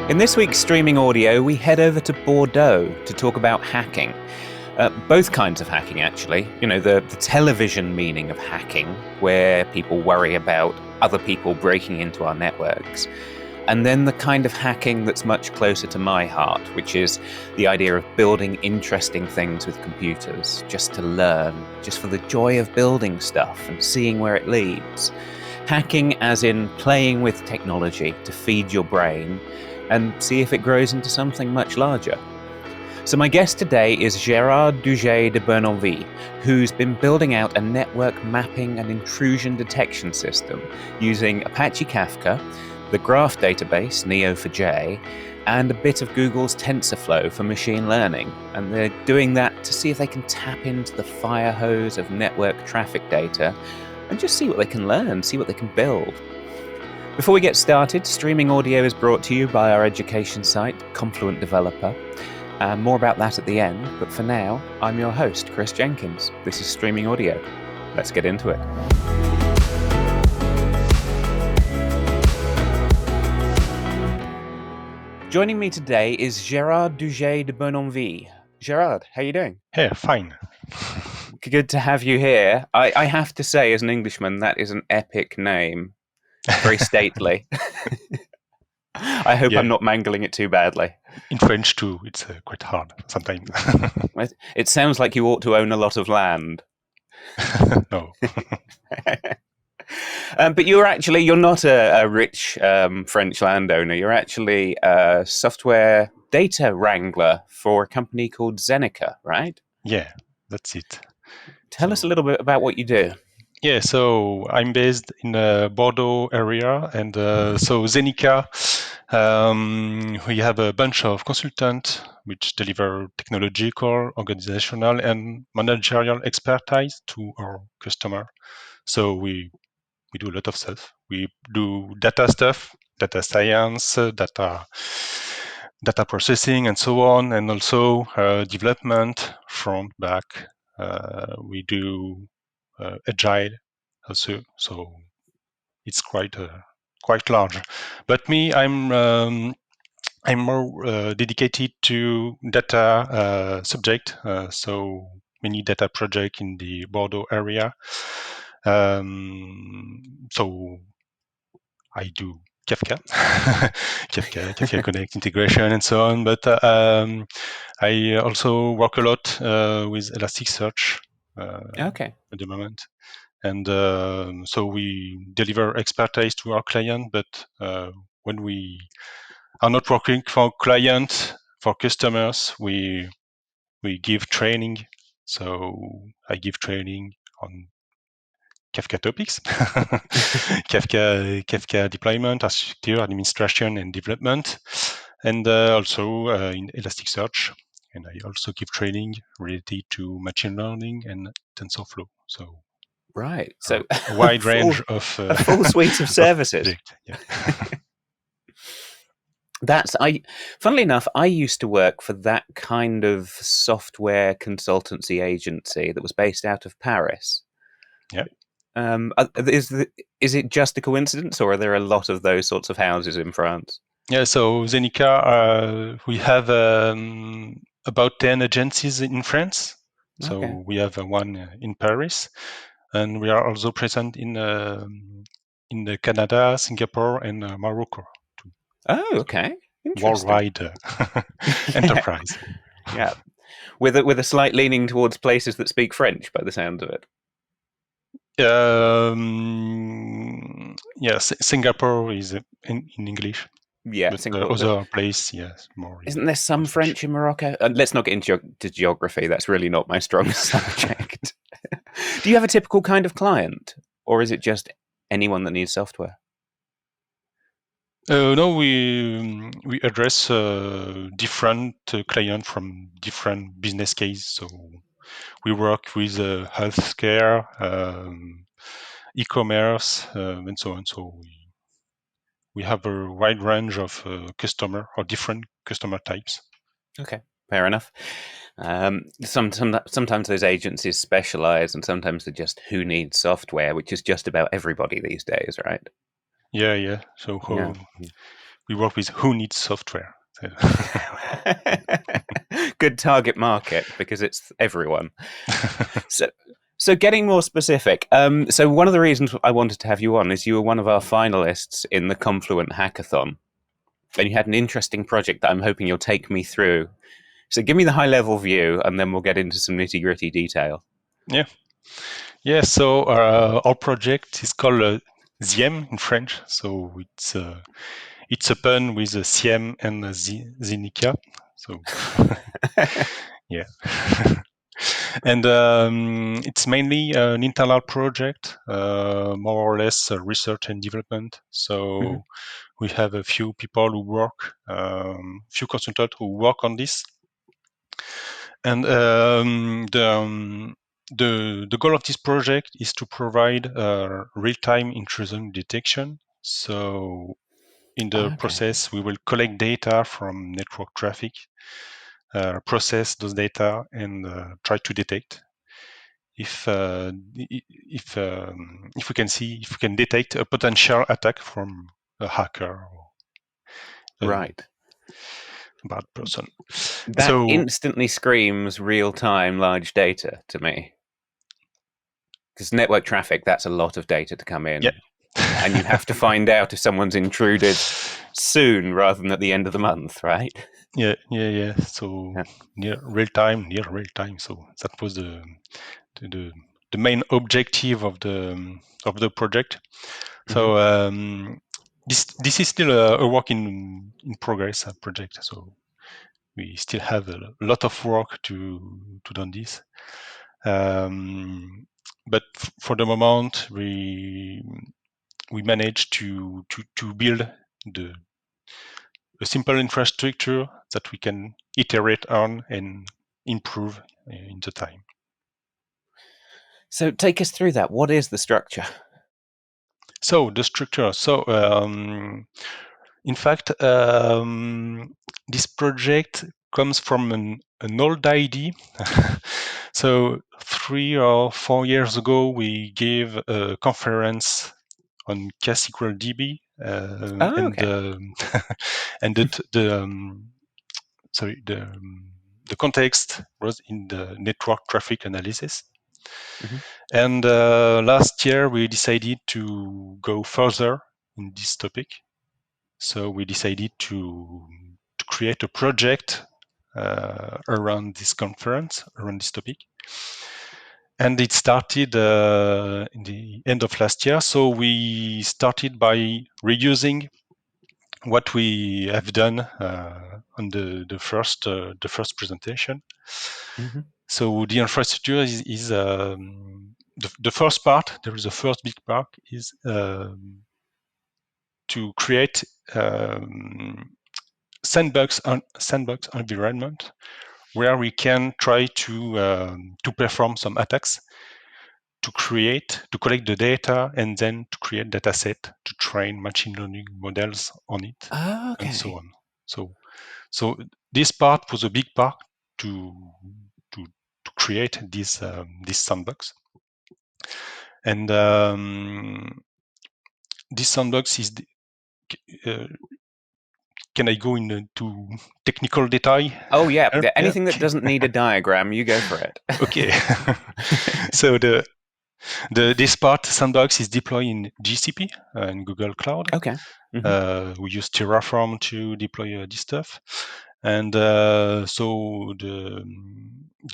In this week's streaming audio, we head over to Bordeaux to talk about hacking. Both kinds of hacking, actually. You know, the television meaning of hacking, where people worry about other people breaking into our networks. And then the kind of hacking that's much closer to my heart, which is the idea of building interesting things with computers, just to learn, just for the joy of building stuff and seeing where it leads. Hacking as in playing with technology to feed your brain and see if it grows into something much larger. So my guest today is Géraud de Bournonville, who's been building out a network mapping and intrusion detection system using Apache Kafka, the graph database Neo4j, and a bit of Google's TensorFlow for machine learning. And they're doing that to see if they can tap into the fire hose of network traffic data and just see what they can learn, see what they can build. Before we get started, streaming audio is brought to you by our education site, Confluent Developer. More about that at the end, but for now, I'm your host, Chris Jenkins. This is Streaming Audio. Let's get into it. Joining me today is Géraud de Bournonville. Géraud, how are you doing? Hey, fine. Good to have you here. I have to say, as an Englishman, that is an epic name. Very stately. I hope I'm not mangling it too badly. In French too, it's quite hard sometimes. It sounds like you ought to own a lot of land. No. But you're not a rich French landowner. You're actually a software data wrangler for a company called Zenica, right? Yeah, that's it. Tell us a little bit about what you do. Yeah, so I'm based in the Bordeaux area, and so Zenica, we have a bunch of consultants which deliver technological, organizational, and managerial expertise to our customer. So we do a lot of stuff. We do data stuff, data science, data processing, and so on, and also development, front, back. We do agile also, so it's quite large. But me, I'm more dedicated to data subject, so many data project in the Bordeaux area. So I do Kafka, Kafka Connect integration, and so on. But I also work a lot with Elasticsearch at the moment. And so we deliver expertise to our client, but when we are not working for client, for customers, we give training. So I give training on Kafka topics, Kafka deployment, architecture, administration, and development, and also in Elasticsearch. And I also give training related to machine learning and TensorFlow. So right, so a wide range of a full suite of services. Funnily enough, I used to work for that kind of software consultancy agency that was based out of Paris. Yeah. Is it just a coincidence, or are there a lot of those sorts of houses in France? Yeah, so Zenica, we have about 10 agencies in France. So we have one in Paris, and we are also present in Canada, Singapore, and Morocco too. Oh, okay. Worldwide enterprise. Yeah, with a slight leaning towards places that speak French, by the sound of it. Yes, Singapore is in English. Yeah, but Singapore. Other place, yes, more. Isn't there some French in Morocco? Let's not get into geography. That's really not my strong subject. Do you have a typical kind of client, or is it just anyone that needs software? No, we address different clients from different business cases. So we work with healthcare, e-commerce, and so on. So we have a wide range of customer or different customer types. Okay, fair enough. Sometimes those agencies specialize, and sometimes they're just who needs software, which is just about everybody these days, right? Yeah. So we work with who needs software. Good target market because it's everyone. So getting more specific. So one of the reasons I wanted to have you on is you were one of our finalists in the Confluent hackathon, and you had an interesting project that I'm hoping you'll take me through. So give me the high-level view, and then we'll get into some nitty-gritty detail. Yeah. So our project is called Ziem in French. So it's a pun with Ziem and Zenica. So yeah. And it's mainly an internal project, more or less research and development. So we have a few people who work, few consultants who work on this. And the goal of this project is to provide real-time intrusion detection. So in the process, we will collect data from network traffic, process those data, and try to detect if we can detect a potential attack from a hacker or Right. a bad person. That instantly screams real-time large data to me. Because network traffic, that's a lot of data to come in. Yeah. And you have to find out if someone's intruded soon rather than at the end of the month, right? Yeah. So near real time. So that was the main objective of the project. So this is still a work in progress project. So we still have a lot of work to do on this. But for the moment, we managed to build a simple infrastructure that we can iterate on and improve in the time. So take us through that. What is the structure? So the structure. So in fact, this project comes from an old idea. So 3 or 4 years ago, we gave a conference on ksqlDB, and the context was in the network traffic analysis. And last year, we decided to go further in this topic. So we decided to create a project around this conference, around this topic. And it started in the end of last year. So we started by reusing what we have done on the first presentation. So the infrastructure is the first part. There is a first big part is to create sandbox environment where we can try to perform some attacks, to collect the data, and then to create data set to train machine learning models on it, and so on. So this part was a big part to create this sandbox. And this sandbox is can I go into technical detail? Oh yeah, anything that doesn't need a diagram, you go for it. Okay. So this part sandbox is deployed in GCP in Google Cloud. Okay. We use Terraform to deploy this stuff, and so the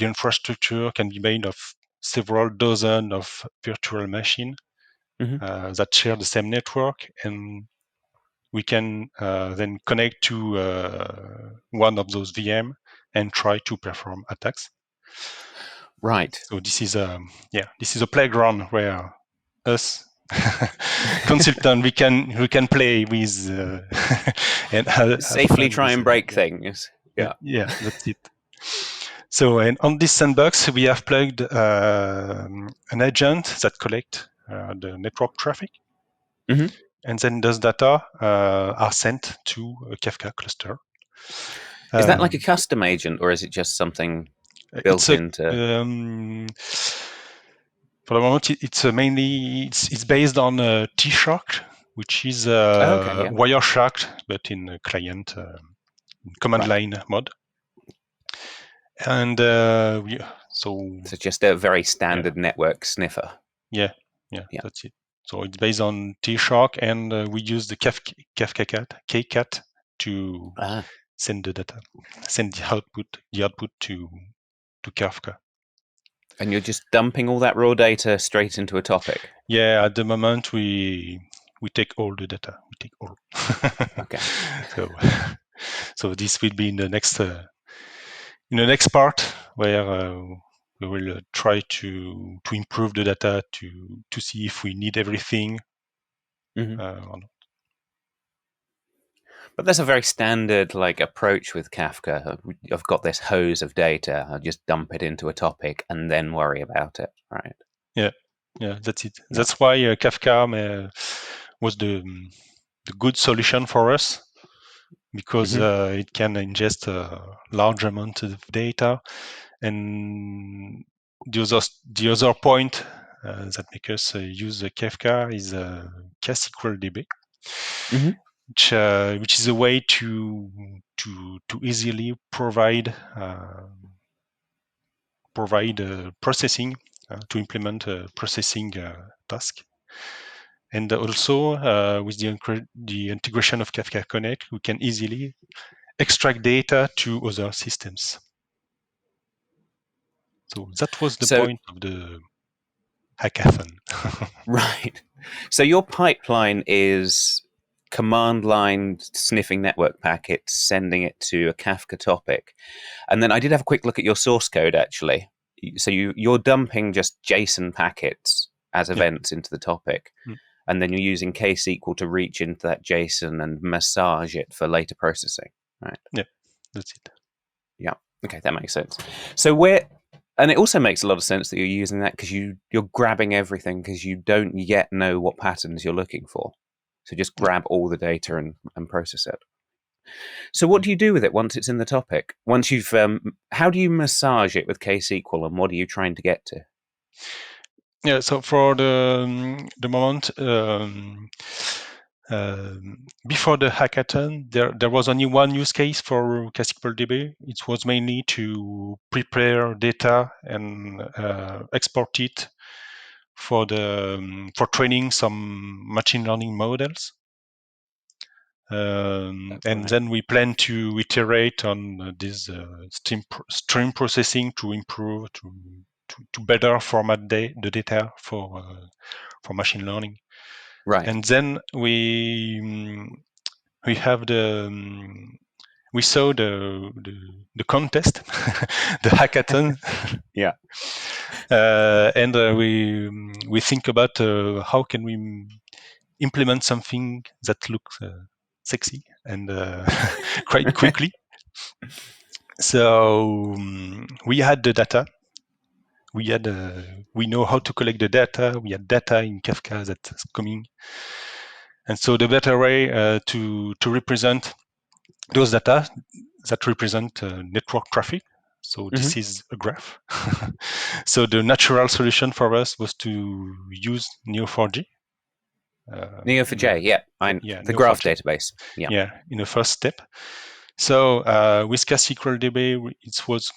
infrastructure can be made of several dozen of virtual machines that share the same network, and we can then connect to one of those VM and try to perform attacks. Right. So this is a playground where us consultant we can play with and safely try and break things. Yeah, that's it. So, and on this sandbox, we have plugged an agent that collect the network traffic, and then those data are sent to a Kafka cluster. Is that like a custom agent, or is it just something built into? For the moment, it's mainly it's based on T-Shark. which is Okay, yeah. Wireshark, but in a client command line mode. And so just a very standard network sniffer. Yeah, that's it. So it's based on T-Shark, and we use the Kafka Kcat to send the data, send the output to Kafka. And you're just dumping all that raw data straight into a topic? Yeah, at the moment we take all the data. We take all. Okay. So this will be in the next part where we will try to improve the data to see if we need everything or not. But that's a very standard approach with Kafka. I've got this hose of data. I'll just dump it into a topic and then worry about it, right? Yeah, that's it. Yeah. That's why Kafka was the good solution for us, because it can ingest a large amount of data. And the other point that makes us use Kafka is ksqlDB, which is a way to easily provide processing to implement a processing task. And also with the integration of Kafka Connect, we can easily extract data to other systems. So that was the point of the hackathon. Right. So your pipeline is command line sniffing network packets, sending it to a Kafka topic. And then I did have a quick look at your source code, actually. So you're dumping just JSON packets as events into the topic. And then you're using ksql to reach into that JSON and massage it for later processing, right? Yeah, that's it. Yeah. Okay, that makes sense. So and it also makes a lot of sense that you're using that because you're grabbing everything because you don't yet know what patterns you're looking for. So just grab all the data and process it. So what do you do with it once it's in the topic? Once you've, how do you massage it with ksql, and what are you trying to get to? Yeah, so for the moment, before the hackathon, there was only one use case for ksqlDB. It was mainly to prepare data and export it for training some machine learning models. And then we plan to iterate on this stream processing to improve to better format the data for machine learning. Right. And then we have we saw the contest, the hackathon. Yeah. And we think about how can we implement something that looks sexy and quite quickly. So we had the data. We know how to collect the data. We had data in Kafka that's coming, and so the better way to represent those data that represent network traffic. So this is a graph. So the natural solution for us was to use Neo4j. Neo4j, the graph database. Yeah, in the first step. So with ksqlDB, it was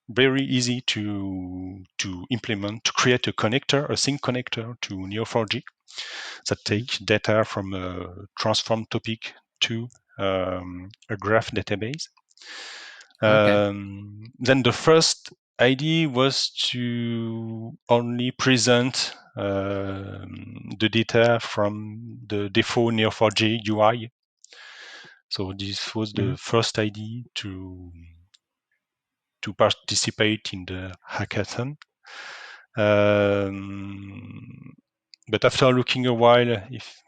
very easy to implement, to create a connector, a sink connector to Neo4j that takes data from a transform topic to a graph database. Then the first idea was to only present the data from the default Neo4j UI. So this was the first idea to participate in the hackathon. But after looking a while, if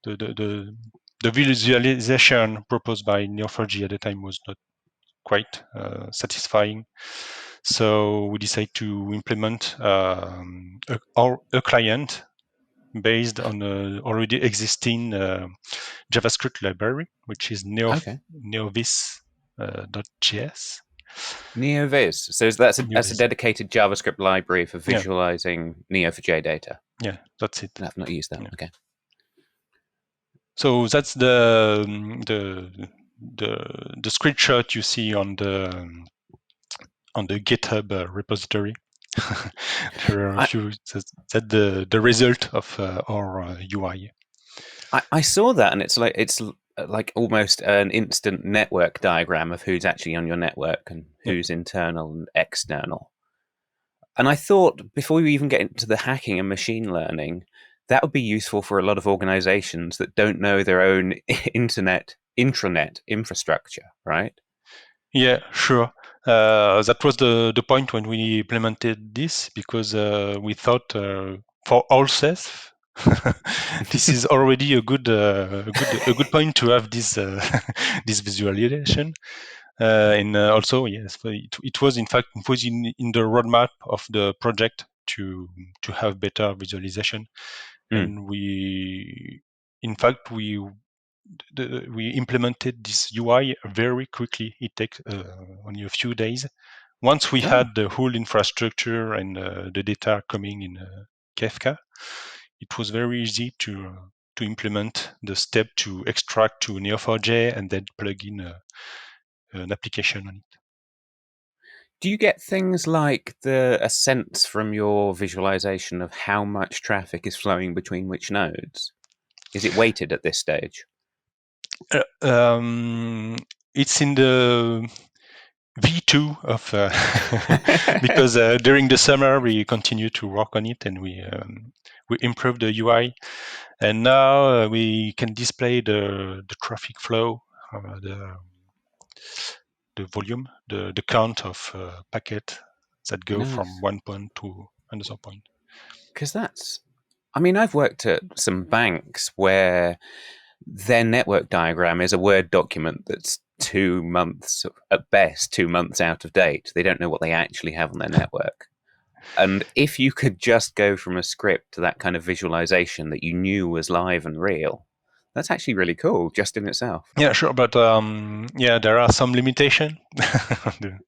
the visualization proposed by Neo4j at the time was not quite satisfying, so we decided to implement a client based on an already existing JavaScript library, which is Neovis.js. Neovis. So that's a dedicated JavaScript library for visualizing Neo4j data. Yeah, that's it. I've not used that. Okay. So that's the screenshot you see on the GitHub repository. There are a few. That's the result of our UI. I saw that, and it's like almost an instant network diagram of who's actually on your network and Yeah. who's internal and external. And I thought before we even get into the hacking and machine learning, that would be useful for a lot of organizations that don't know their own intranet infrastructure, right? Yeah, sure. That was the point when we implemented this, because we thought for ourselves, this is already a good point to have this this visualization. And also, yes, it was in fact it was in the roadmap of the project to have better visualization, Mm. and in fact, we implemented this UI very quickly. It takes only a few days. Once we Oh. had the whole infrastructure and the data coming in Kafka, it was very easy to implement the step to extract to Neo4j and then plug in an application on it. Do you get things like a sense from your visualization of how much traffic is flowing between which nodes? Is it weighted at this stage? It's in the V2 of because during the summer we continue to work on it, and we improve the UI, and now we can display the traffic flow, the volume, the count of packet that go from Nice. one point to another point. Because I mean, I've worked at some banks where their network diagram is a Word document that's 2 months, at best, 2 months out of date. They don't know what they actually have on their network. And if you could just go from a script to that kind of visualization that you knew was live and real, that's actually really cool just in itself. Yeah, sure, but yeah, there are some limitation.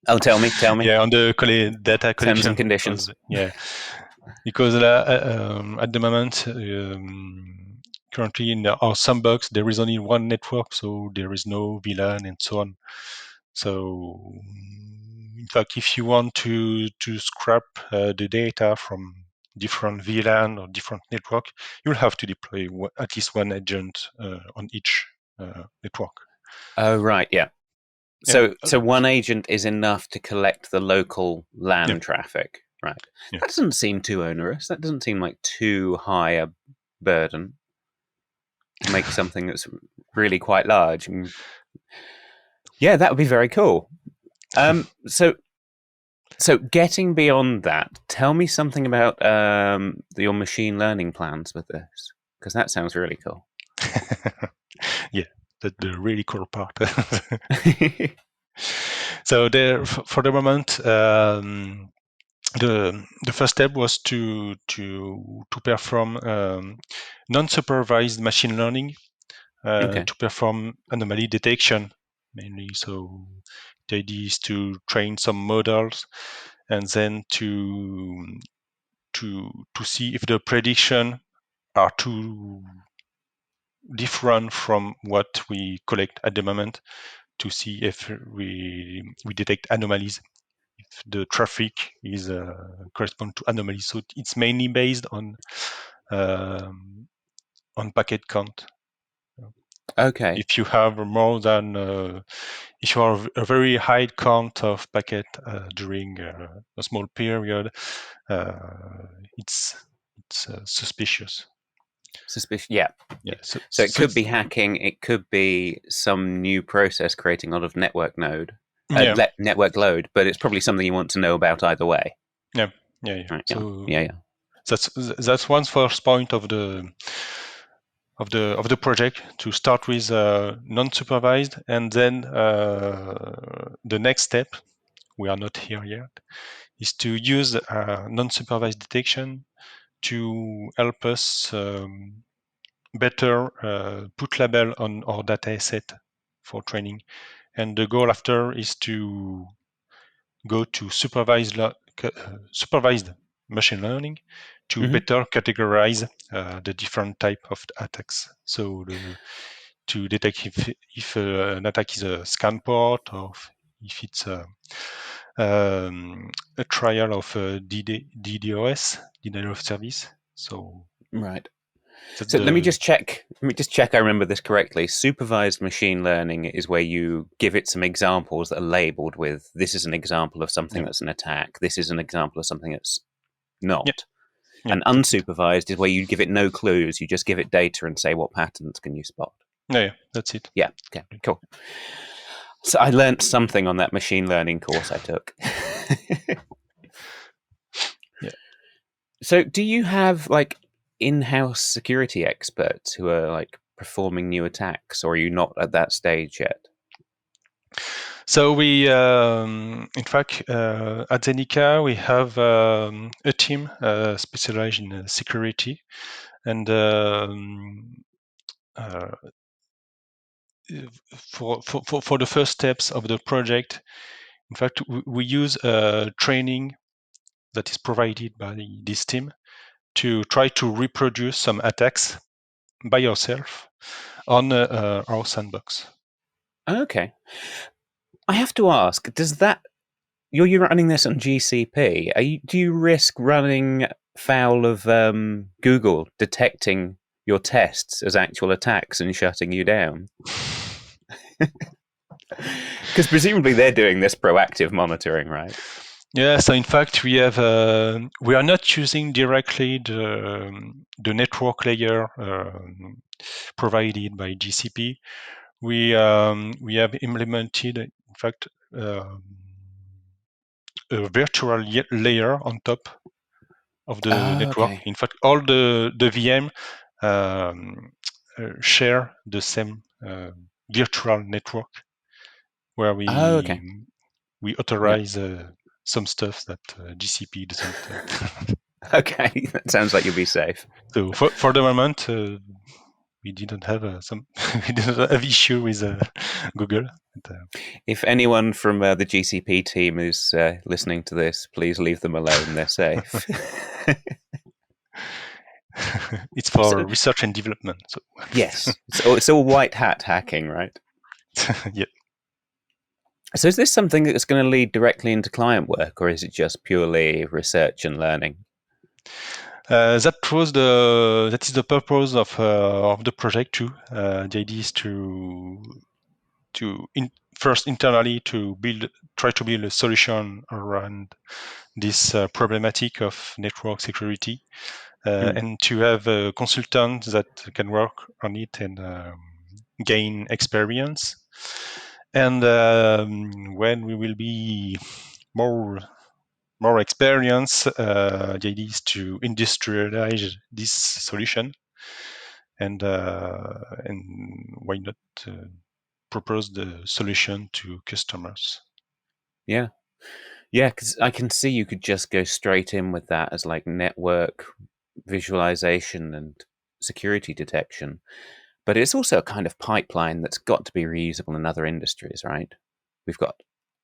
Oh, tell me. Yeah, on the data Terms and collection, conditions. because at the moment, currently in our sandbox, there is only one network, so there is no VLAN and so on. So, in fact, if you want to scrap the data from different VLAN or different network, you'll have to deploy at least one agent on each network. Oh, right. Yeah. Yeah, So one agent is enough to collect the local yeah, LAN traffic, right? yeah. That doesn't seem too onerous. That doesn't seem like too high a burden to make something that's really quite large. Yeah, that would be very cool. So getting beyond that, tell me something about your machine learning plans with this, because that sounds really cool. Yeah, that's the really cool part. So there, for the moment, the first step was to perform non-supervised machine learning Okay. to perform anomaly detection mainly. So the idea is to train some models and then to see if the prediction are too different from what we collect at the moment, to see if we detect anomalies, if the traffic is correspond to anomalies. So it's mainly based on packet count. Okay. If you have more than if you have a very high count of packet during a small period, it's suspicious. Suspicious. Yeah. Yeah. Yeah. So it could be hacking. It could be some new process creating a lot of yeah, network load. But it's probably something you want to know about either way. yeah, yeah, yeah. Right. Yeah. So Yeah. Yeah. that's one first point of the project, to start with non-supervised, and then the next step, we are not here yet, is to use non-supervised detection to help us better put label on our data set for training. And the goal after is to go to supervised machine learning to Mm-hmm. better categorize the different type of attacks. So to detect if an attack is a scan port or if it's a trial of DDoS, denial of service. So Right. that's So let me the just check. Let me just check I remember this correctly. Supervised machine learning is where you give it some examples that are labeled with this is an example of something yeah that's an attack. This is an example of something that's yeah not. yeah And that's it. unsupervised is where you give it no clues. You just give it data and say what patterns can you spot. Yeah, that's it. Yeah. Okay. Cool. So I learned something on that machine learning course I took. Yeah. So do you have like in-house security experts who are like performing new attacks, or are you not at that stage yet? So we, in fact, at Zenica, we have a team specialized in security, and uh, for the first steps of the project, in fact, we use training that is provided by this team to try to reproduce some attacks by yourself on our sandbox. Okay. I have to ask, does that you're running this on GCP? Do you risk running foul of Google detecting your tests as actual attacks and shutting you down? Because presumably they're doing this proactive monitoring, right? Yeah, so in fact, we are not using directly the network layer provided by GCP. We have implemented, in fact, a virtual layer on top of the Oh, network. okay. In fact, all the VM um, share the same virtual network where Oh, okay. we Yeah. authorize some stuff that GCP doesn't. Okay. That sounds like you'll be safe. So for the moment, we didn't have some we didn't have issue with Google. But, If anyone from the GCP team is listening to this, please leave them alone. They're safe. it's for So, research and development. So yes, it's all white hat hacking, right? yeah. So is this something that's going to lead directly into client work, or is it just purely research and learning? That is the purpose of the project too. The idea is first internally to try to build a solution around this problematic of network security, Mm. and to have a consultant that can work on it and gain experience. And when we will be more experience, the idea is to industrialize this solution, and why not propose the solution to customers. Yeah, yeah, because I can see you could just go straight in with that as like network visualization and security detection. But it's also a kind of pipeline that's got to be reusable in other industries, right? We've got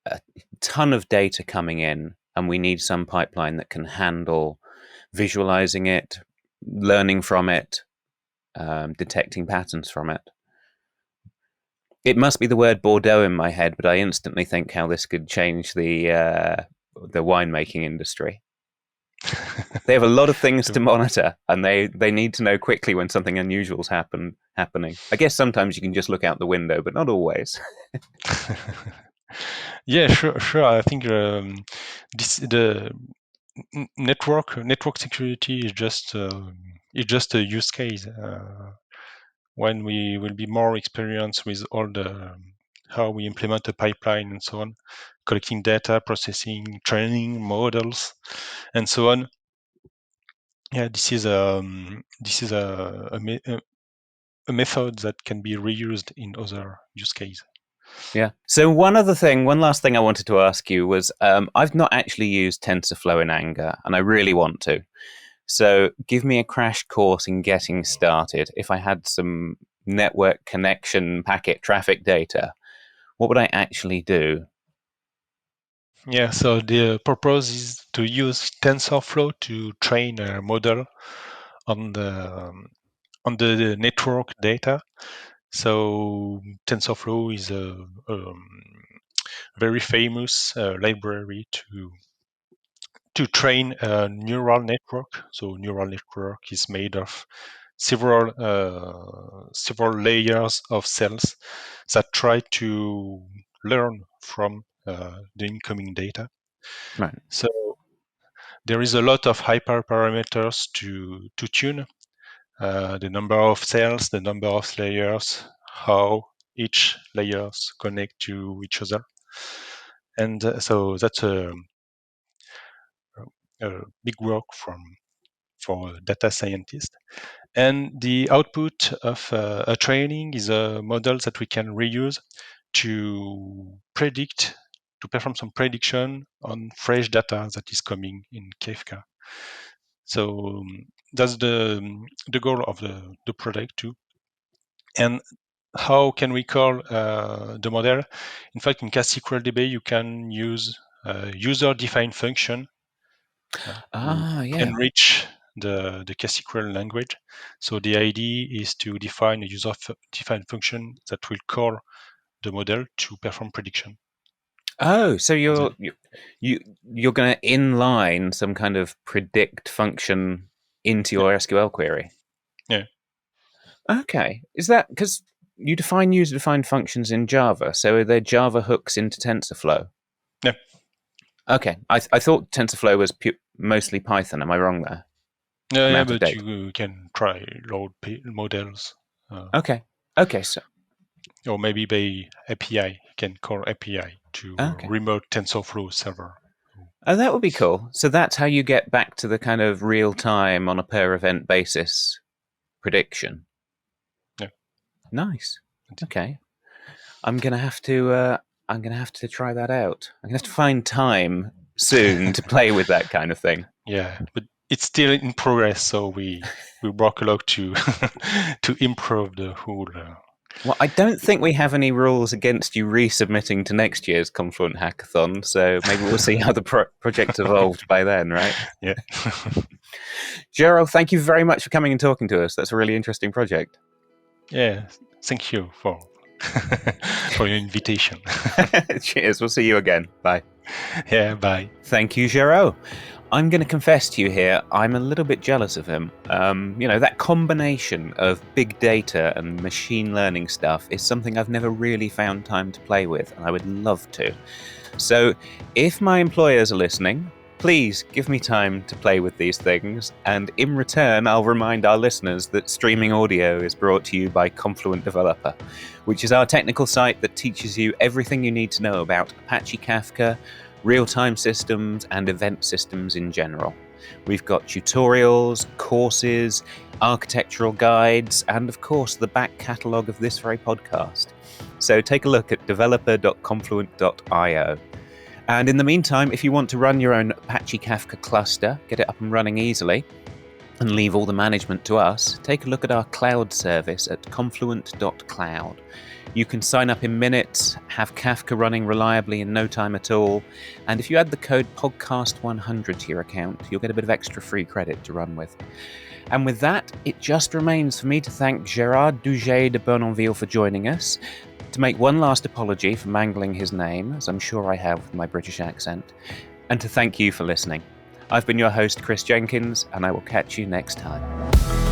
a ton of data coming in, and we need some pipeline that can handle visualizing it, learning from it, detecting patterns from it. It must be the word Bordeaux in my head, but I instantly think how this could change the winemaking industry. They have a lot of things to monitor, and they need to know quickly when something unusual's happening. I guess sometimes you can just look out the window, but not always. Yeah, sure. I think the network security is just a use case. When we will be more experienced with all the how we implement a pipeline and so on, collecting data, processing, training models, and so on. Yeah, this is a method that can be reused in other use cases. Yeah. So one last thing I wanted to ask you was I've not actually used TensorFlow in Anger, and I really want to. So give me a crash course in getting started. If I had some network connection packet traffic data, what would I actually do? Yeah, so the purpose is to use TensorFlow to train a model on the network data. So TensorFlow is a very famous library to train a neural network. So neural network is made of several layers of cells that try to learn from the incoming data. Right. So there is a lot of hyperparameters to tune. The number of cells, the number of layers, how each layers connect to each other. And so that's a big work for a data scientist. And the output of a training is a model that we can reuse to perform some prediction on fresh data that is coming in Kafka. So that's the goal of the project too. And how can we call the model? In fact, in ksqlDB, you can use user-defined function to Yeah. enrich the ksql language. So the idea is to define a user-defined function that will call the model to perform prediction. Oh, so you're going to inline some kind of predict function into Yeah. your SQL query. Yeah. Okay, is that because you define user-defined functions in Java? So are there Java hooks into TensorFlow? Yeah. Okay, I thought TensorFlow was mostly Python. Am I wrong there? Yeah, I'm yeah, out of but date. you can try load models, Okay, okay, so or maybe by API. You can call API to okay. remote TensorFlow server. Oh, that would be cool. So that's how you get back to the kind of real time on a per event basis prediction. Yeah. Nice. Okay. I'm gonna have to. I'm gonna have to try that out. I'm gonna have to find time soon to play with that kind of thing. Yeah, but it's still in progress, so we work a lot to to improve the whole. Well, I don't think we have any rules against you resubmitting to next year's Confluent hackathon, so maybe we'll see how the project evolved by then, right? Yeah. Géraud, thank you very much for coming and talking to us. That's a really interesting project. Yeah. Thank you for for your invitation. Cheers. We'll see you again. Bye. Yeah. Bye. Thank you, Géraud. I'm going to confess to you here, I'm a little bit jealous of him. That combination of big data and machine learning stuff is something I've never really found time to play with, and I would love to. So, if my employers are listening, please give me time to play with these things, and in return, I'll remind our listeners that streaming audio is brought to you by Confluent Developer, which is our technical site that teaches you everything you need to know about Apache Kafka, real-time systems, and event systems in general. We've got tutorials, courses, architectural guides, and of course the back catalogue of this very podcast. So take a look at developer.confluent.io. And in the meantime, if you want to run your own Apache Kafka cluster, get it up and running easily, and leave all the management to us, take a look at our cloud service at confluent.cloud. You can sign up in minutes, have Kafka running reliably in no time at all, and if you add the code podcast100 to your account, you'll get a bit of extra free credit to run with. And with that, it just remains for me to thank Géraud de Bournonville for joining us, to make one last apology for mangling his name, as I'm sure I have with my British accent, and to thank you for listening. I've been your host, Chris Jenkins, and I will catch you next time.